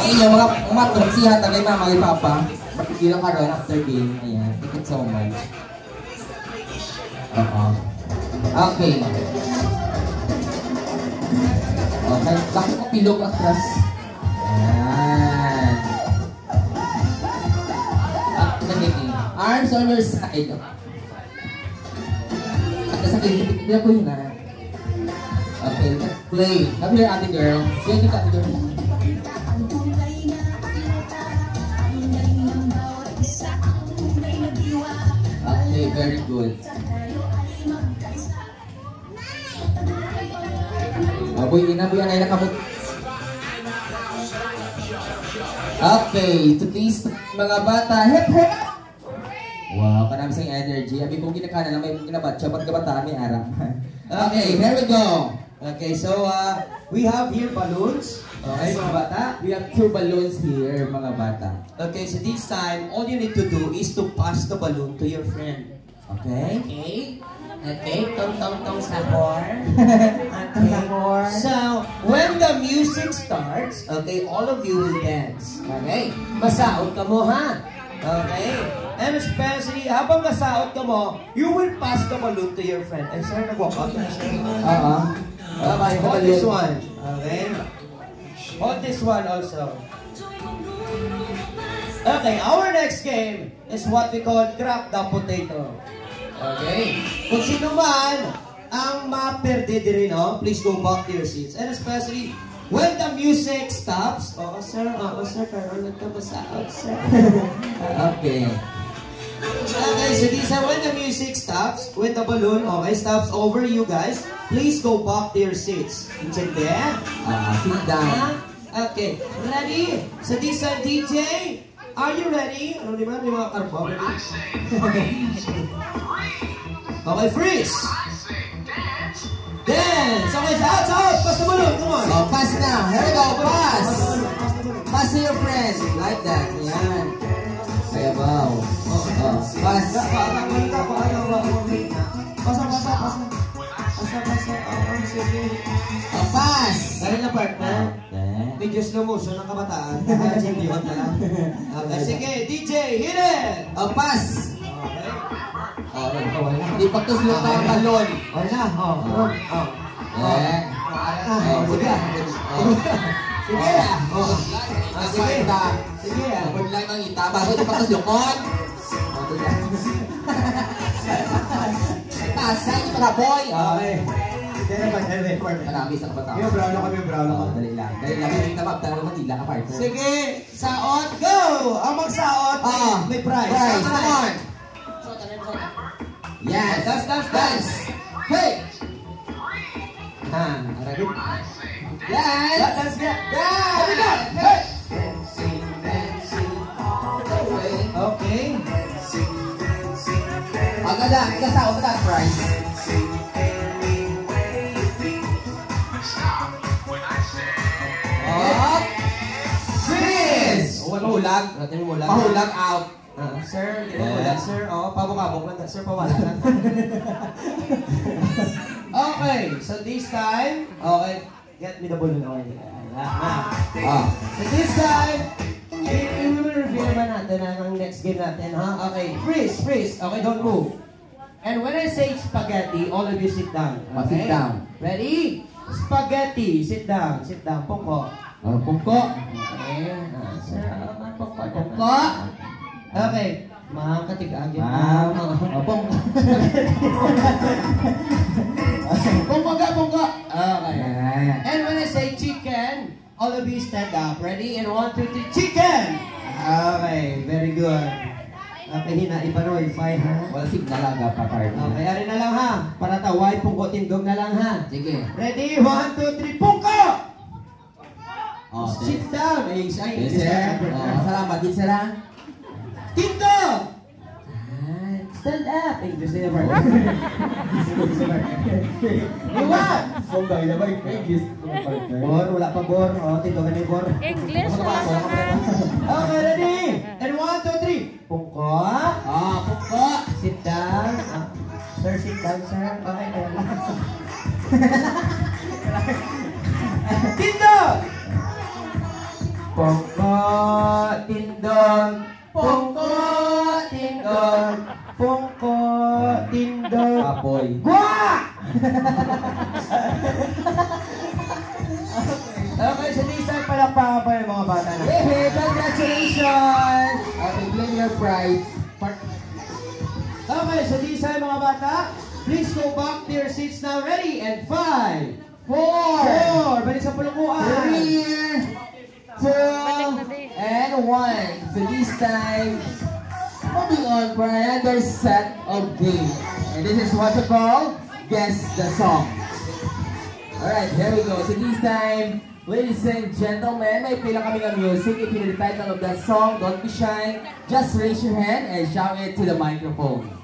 inyo, mga matraksihan, tagay mama, kay papa. Ilang karoon after game. Ayan, thank you so much. Okay. Okay, bakit ko pilog atras? Ayan. Arms on your side. At sa kilipit, hindi po yun na. Okay, let's play. Come here, ate girl. Sige, ate girl. Okay, very good. Aboy, inaboy, anay nakabot. Okay, to please mga bata, hip hip! Wow, kanami sa energy. Abi kung ginakana lang may ginabatsa, pag gabata may arap. Okay, here we go. Okay, so we have here balloons. Okay, mga bata. We have 2 balloons here, mga bata. Okay, so this time, all you need to do is to pass the balloon to your friend. Okay? Okay. Okay, tong-tong-tong sahor. Okay. So, when the music starts, okay, all of you will dance. Okay? Masaot ka mo, ha? Okay? And especially, habang masaot ka mo, you will pass the balloon to your friend. Ay, sir, nag-walk out na siya. Okay, hold this one. Okay? Hold this one also. Okay, our next game is what we call crack the potato. Okay? Kung sino man ang maperde din, no? Please go back to your seats. And especially, when the music stops, sir, karoon na ito masaot, sir. Okay. Okay, so these are when the music stops, when the balloon, stops over you guys, please go back to your seats. Check there. Sit down. Okay, ready? So these are DJ. Are you ready? Ano naman yung mga karbo? Okay, freeze! Dance! Okay, out! Pass the balloon, come on! Oh, pass now. Here we go, pass! Pass to your friend. Like that. Yan. Kaya wow. Pass. Pass! Galing na partner. Medyo slow motion ng kabataan. Champion na lang. Okay, sige, DJ, hit it! Pass! Okay. Hindi pa ito slow tayo balon. Okay na. Sige. Sige. Sige. Huwag lang ang ita. Bago ito pa ito lukon. Pasa, ito para boy. Okay. Marami sa kabataan. Yung brown ako. Dali lang. May tabak tayo Manila ka partner. Sige. Saot, go! Ang magsaot, may prize. Come on. Yes. Dance. Hey. Ready? Dance. Dance. Hey. Okay. Agada, kasao ka prize. Freeze! Mahulag. Mahulag out. Sir, sir, pabukabok lang, sir, pawala lang. Okay, so this time, get me the balloon. So this time, i-review naman natin ang next game natin, ha? Okay, freeze. Okay, don't move. And when I say spaghetti, all of you sit down. Okay? Sit down. Ready? Spaghetti, sit down. Pungko. Pungko. Okay, sir, pungko. Okay. Mahang katigagin. Pungko. Okay. And when I say chicken, all of you stand up. Ready? And 1, 2, 3, chicken! Okay, very good. Okay, ipa-notify, ha? Wala signal lang, partner. Okay, ari na lang, ha? Para taway, pungko, tindog na lang, ha? Sige. Ready? 1, 2, 3, pungko! Sit down. Yes, sir. Salamat din, sir, ha? Tindog! Stand up! English na naman. Iwan! Sombay na ba yung English? Bor, wala pa bor. Tindog na yung bor. English na. Okay, ready? And 1, 2, 3. Pungko. Pungko. Sit down. Sir, sit down, sir. Okay, Tindog! Pungko. Okay, so this time palakpakan pa yung mga bata na. Hey, congratulations! Okay, claim your prize. Okay, so this time mga bata, please go back to your seats now. Ready? And 5, 4, balik sa pulunguan. 3, 2, and 1. So this time, moving on for another set of games. And this is what you call Guess the Song. Alright, here we go. So this time, ladies and gentlemen, may pila kami ng music. If you know the title of that song, don't be shy. Just raise your hand and shout it to the microphone.